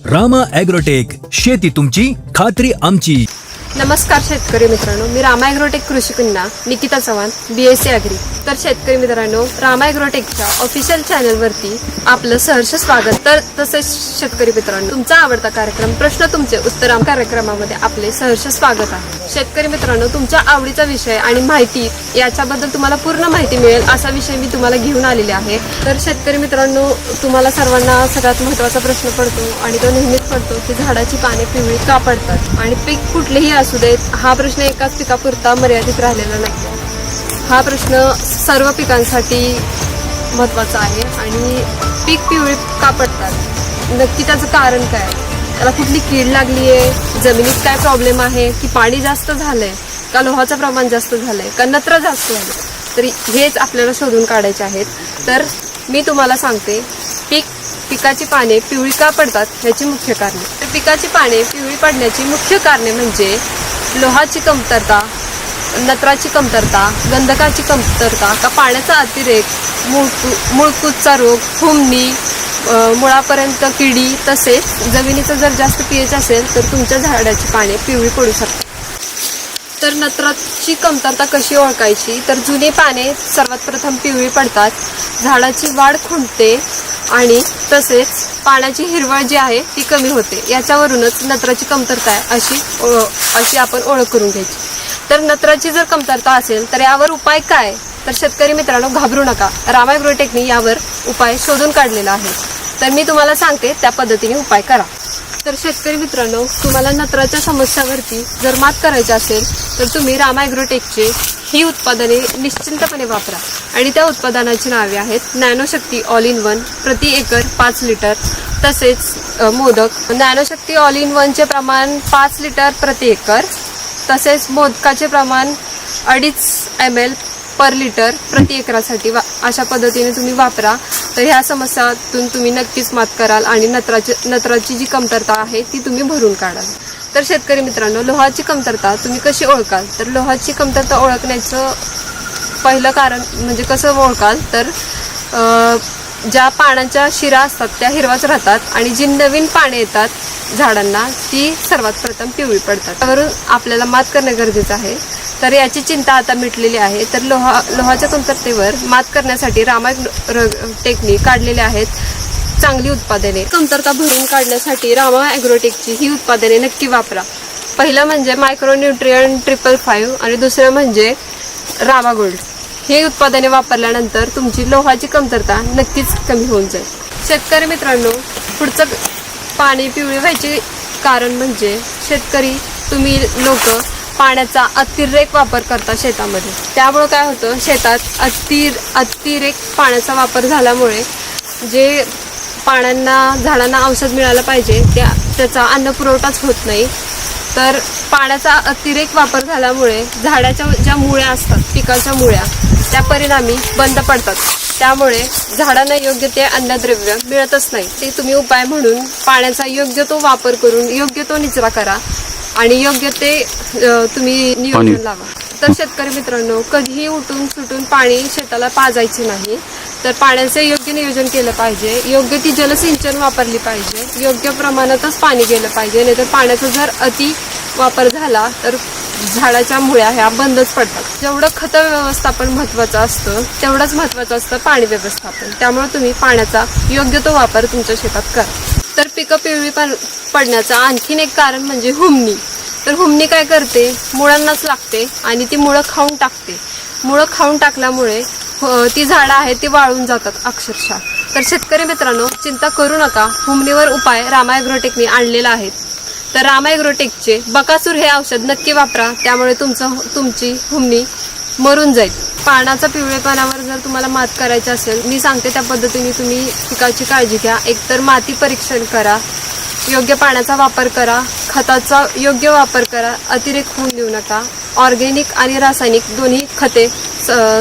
Rama agrotech, शेती तुमची खात्री आमची. नमस्कार शेतकरी मित्रांनो, मी रामा ॲग्रोटेक कृषी कन्या निकिता चव्हाण, BSc ॲग्री. तर शेतकरी मित्रांनो, रामा ॲग्रोटेकच्या ऑफिशियल चॅनलवरती आपलं सहर्ष स्वागत. तर तसेच शेतकरी मित्रांनो, तुमचा आवडता कार्यक्रम प्रश्न तुमचे उत्तर कार्यक्रमामध्ये आपले सहर्ष स्वागत आहे. शेतकरी मित्रांनो, तुमच्या आवडीचा विषय आणि माहिती याच्याबद्दल तुम्हाला पूर्ण माहिती मिळेल असा विषय मी तुम्हाला घेऊन आलेले आहे. तर शेतकरी मित्रांनो, तुम्हाला सर्वांना सगळ्यात महत्त्वाचा प्रश्न पडतो आणि तो नेहमीच पडतो की झाडाची पाने पिवळी का पडतात आणि पीक कुठलेही असू देत. हा प्रश्न एकाच पिकापुरता मर्यादित राहिलेला नाही. हा प्रश्न सर्व पिकांसाठी महत्त्वाचा आहे. आणि पीक पिवळी का पडतात, नक्की त्याचं कारण काय, त्याला कुठली कीड लागली आहे, जमिनीत काय प्रॉब्लेम आहे, की पाणी जास्त झालंय का, लोहाचं प्रमाण जास्त झालंय का, नत्र जास्त झालं, तरी हेच आपल्याला शोधून काढायचे आहेत. तर मी तुम्हाला सांगते, पिकाची पाने पिवळी का पडतात याची मुख्य कारणे. तर पिकाची पाने पिवळी पडण्याची मुख्य कारणे म्हणजे लोहाची कमतरता, नत्राची कमतरता, गंधकाची कमतरता का पाण्याचा अतिरेक, मुळकूदचा रोग, फुमणी, मुळापर्यंत किडी, तसेच जमिनीचं जर जास्त pH असेल तर तुमच्या झाडाची पाने पिवळी पडू शकतात. तर नत्राची कमतरता कशी ओळखायची, तर जुनी पाने सर्वात प्रथम पिवळी पडतात, झाडाची वाढ खुंटते आणि तसेच पाण्याची हिरवळ जी आहे ती कमी होते. याच्यावरूनच नत्राची कमतरता आहे अशी आपण ओळख करून घ्यायची. तर नत्राची जर कमतरता असेल तर यावर उपाय काय, तर शेतकरी मित्रांनो घाबरू नका, रामा ॲग्रोटेकने यावर उपाय शोधून काढलेला आहे. तर मी तुम्हाला सांगते त्या पद्धतीने उपाय करा. तर शेतकरी मित्रांनो, तुम्हाला नत्राच्या समस्यावरती जर मात करायची असेल तर तुम्ही रामा ॲग्रोटेकचे ही उत्पादने निश्चिंतपणे वापरा. आणि त्या उत्पादनाची नावे आहेत नॅनोशक्ती ऑल इन वन प्रति एकर 5 लिटर, तसेच मोदक नॅनोशक्ती ऑल इन वनचे प्रमाण 5 लिटर प्रति एकर, तसेच मोदकाचे प्रमाण 2.5 ml पर लिटर प्रति एकरासाठी अशा पद्धतीने तुम्ही वापरा. तर ह्या समस्यातून तुम्ही नक्कीच मात कराल आणि नत्राची जी कमतरता आहे ती तुम्ही भरून काढाल. तर शेतकरी मित्रांनो, लोहाची कमतरता तुम्ही कशी ओळखाल, तर लोहाची कमतरता ओळखण्याचं पहिलं कारण म्हणजे कसं ओळखाल, तर ज्या पानांच्या शिरा असतात त्या हिरवाच राहतात आणि जी नवीन पाने येतात झाडांना ती सर्वात प्रथम पिवळी पडतात. त्यावरून आपल्याला मात करणे गरजेचं आहे. तर याची चिंता आता मिटलेली आहे. तर लोहाच्या कमतरतेवर मात करण्यासाठी रामा ॲग्रोटेकने काढलेले आहेत चांगली उत्पादने. कमतरता भरून काढण्यासाठी रामा ॲग्रोटेकची ही उत्पादने नक्की वापरा. पहिलं म्हणजे मायक्रोन्यूट्रिएंट 555 आणि दुसरं म्हणजे रामा गोल्ड. हे उत्पादने वापरल्यानंतर तुमची लोहाची कमतरता नक्कीच कमी होऊन जाईल. शेतकरी मित्रांनो, पुढचं पाणी पिवळी व्हायचे कारण म्हणजे शेतकरी तुम्ही लोक पाण्याचा अतिरेक वापर करता शेतामध्ये. त्यामुळं काय होतं, शेतात अतिरेक पाण्याचा वापर झाल्यामुळे जे झाडांना औषध मिळालं पाहिजे त्याचा अन्न पुरवठाच होत नाही. तर पाण्याचा अतिरेक वापर झाल्यामुळे झाडाच्या ज्या मुळ्या असतात, पिकाच्या मुळ्या, त्या परिणामी बंद पडतात. त्यामुळे झाडांना योग्य ते अन्नद्रव्य मिळतच नाही. ते तुम्ही उपाय म्हणून पाण्याचा योग्य तो वापर करून योग्य तो निचरा करा आणि योग्य ते तुम्ही नियोजन लावा. तर शेतकरी मित्रांनो, कधीही उठून सुटून पाणी शेताला पाजायचे नाही. तर पाण्याचे योग्य नियोजन केलं पाहिजे, योग्य ती जलसिंचन वापरली पाहिजे, योग्य प्रमाणातच पाणी गेलं पाहिजे. नाहीतर पाण्याचा जर अति वापर झाला तर झाडाच्या मुळ्या ह्या बंदच पडतात. जेवढं खत व्यवस्थापन महत्त्वाचं असतं तेवढंच महत्त्वाचं असतं पाणी व्यवस्थापन. त्यामुळे तुम्ही पाण्याचा योग्य तो वापर तुमच्या शेतात करा. तर पिकं पिवळी पडण्याचं आणखीन एक कारण म्हणजे हुमणी. तर हुमणी काय करते, मुळांनाच लागते आणि ती मुळं खाऊन टाकते. मुळं खाऊन टाकल्यामुळे ती झाडं आहेत ती वाळून जातात अक्षरशः. तर शेतकरी मित्रांनो, चिंता करू नका, हुमणीवर उपाय रामा ॲग्रोटेकने आणलेला आहे. तर रामा ॲग्रोटेकचे बकासूर हे औषध नक्की वापरा, त्यामुळे तुमची हुमणी मरून जाईल. पानाचा पिवळेपणावर जर तुम्हाला मात करायची असेल, मी सांगते त्या पद्धतीने तुम्ही पिकाची काळजी घ्या. एकतर माती परीक्षण करा, योग्य पाण्याचा वापर करा, खताचा योग्य वापर करा, अतिरेक होऊन देऊ नका. ऑर्गॅनिक आणि रासायनिक दोन्ही खते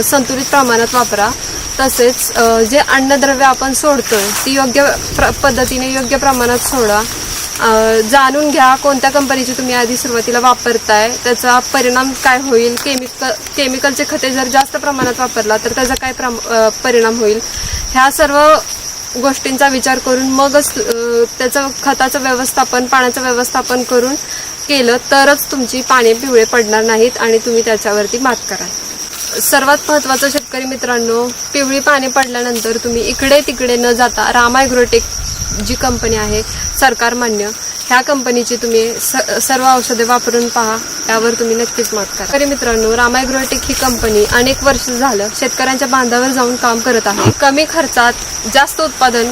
संतुलित प्रमाणात वापरा. तसेच जे अन्नद्रव्य आपण सोडतोय ती योग्य पद्धतीने योग्य प्रमाणात सोडा. जाणून घ्या कोणत्या कंपनीची तुम्ही आधी सुरुवातीला वापरताय, त्याचा परिणाम काय होईल. केमिकलचे खते जर जास्त प्रमाणात वापरला तर त्याचा काय परिणाम होईल, ह्या सर्व गोष्टींचा विचार करून मगच त्याचं खताचं व्यवस्थापन, पाण्याचं व्यवस्थापन करून केलं तरच तुमची पाने पिवळे पडणार नाहीत आणि तुम्ही त्याच्यावरती मात कराल. सर्वात महत्त्वाचं शेतकरी मित्रांनो, पिवळी पाने पडल्यानंतर तुम्ही इकडे तिकडे न जाता रामा ॲग्रोटेक जी कंपनी आहे सरकार मान्य, ह्या कंपनीची तुम्ही सर्व औषधे वापरून पहा, त्यावर तुम्ही नक्कीच मात करा. तरी मित्रांनो, रामा ॲग्रोटेक ही कंपनी अनेक वर्ष झालं शेतकऱ्यांच्या बांधावर जाऊन काम करत आहे. कमी खर्चात जास्त उत्पादन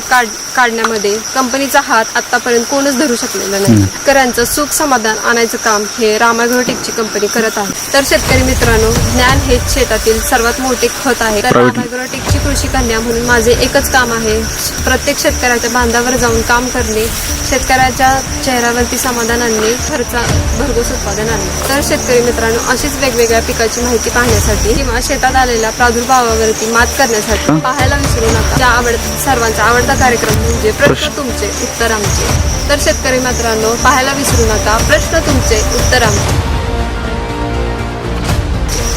काढण्यामध्ये कंपनीचा हात आतापर्यंत कोणच धरू शकलेला नाही. शेतकऱ्यांचं सुख समाधान आणायचं काम हे रामा ॲग्रोटेकची कंपनी करत आहे. तर शेतकरी मित्रांनो, ज्ञान हेच शेतातील सर्वात मोठे खत आहे. तर रामा ॲग्रोटेकची कृषी कन्या म्हणून माझे एकच काम आहे, प्रत्येक शेतकऱ्याच्या बांधावर जाऊन काम करणे, शेतकऱ्याच्या चेहऱ्यावरती समाधान आणणे, खर्चा भरघोस उत्पादन आणणे. तर शेतकरी मित्रांनो, अशीच वेगवेगळ्या पिकाची माहिती पाहण्यासाठी किंवा शेतात आलेल्या प्रादुर्भावावरती मात करण्यासाठी पाहायला विसरू नका. सर्वांचा आवडता कार्यक्रम म्हणजे प्रश्न तुमचे उत्तर आमचे. तर शेतकरी मित्रांनो, पाहायला विसरू नका. प्रश्न तुमचे उत्तर आमचे.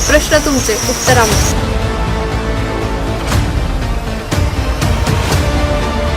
प्रश्न तुमचे उत्तर आमचे.